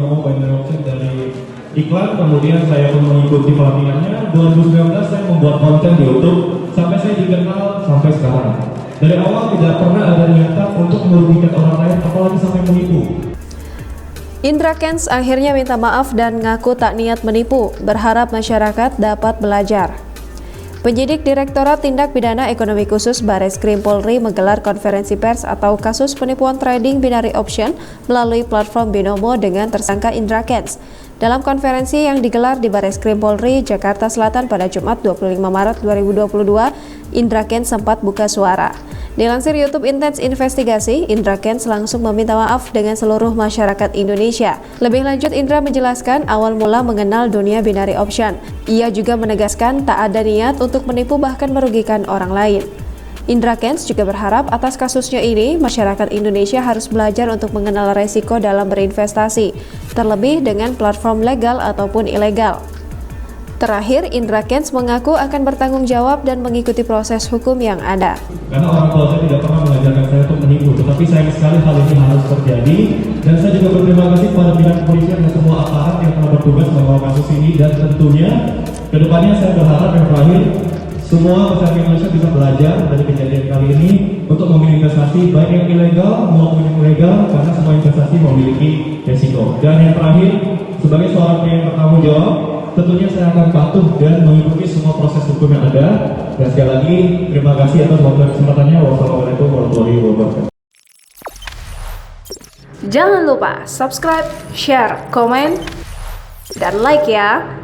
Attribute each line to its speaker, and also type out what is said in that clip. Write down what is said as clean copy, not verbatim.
Speaker 1: binomo binary option dari iklan, kemudian saya pun mengikuti pelatihannya. 2019 saya membuat konten di YouTube sampai saya dikenal sampai sekarang. Dari awal tidak pernah ada niatan untuk merugikan orang lain, apalagi sampai menipu.
Speaker 2: Indra Kents akhirnya minta maaf dan ngaku tak niat menipu, berharap masyarakat dapat belajar. Penyidik Direktorat Tindak Pidana Ekonomi Khusus Bareskrim Polri menggelar konferensi pers atau kasus penipuan trading binary option melalui platform Binomo dengan tersangka Indra Kents. Dalam konferensi yang digelar di Bareskrim Polri, Jakarta Selatan pada Jumat 25 Maret 2022, Indra Kents sempat buka suara. Dilansir YouTube Intens Investigasi, Indra Kents langsung meminta maaf dengan seluruh masyarakat Indonesia. Lebih lanjut, Indra menjelaskan awal mula mengenal dunia binary option. Ia juga menegaskan tak ada niat untuk menipu bahkan merugikan orang lain. Indra Kents juga berharap atas kasusnya ini, masyarakat Indonesia harus belajar untuk mengenal resiko dalam berinvestasi, terlebih dengan platform legal ataupun ilegal. Terakhir, Indra Kents mengaku akan bertanggung jawab dan mengikuti proses hukum yang ada.
Speaker 1: Karena orang tua saya tidak pernah mengajarkan saya untuk menipu, tetapi sayang sekali hal ini harus terjadi. Dan saya juga berterima kasih kepada pihak kepolisian dan semua aparat yang telah bertugas mengawal kasus ini. Dan tentunya, kedepannya saya berharap yang terakhir, semua masyarakat Indonesia bisa belajar dari kejadian kali ini untuk memilih investasi baik yang ilegal maupun yang legal, karena semua investasi memiliki resiko. Dan yang terakhir, sebagai seorang yang bertanggung jawab, tentunya saya akan patuh dan mengikuti semua proses hukum yang ada. Dan sekali lagi, terima kasih atas waktu dan kesempatannya. Wassalamualaikum warahmatullahi wabarakatuh.
Speaker 2: Jangan lupa subscribe, share, komen, dan like ya!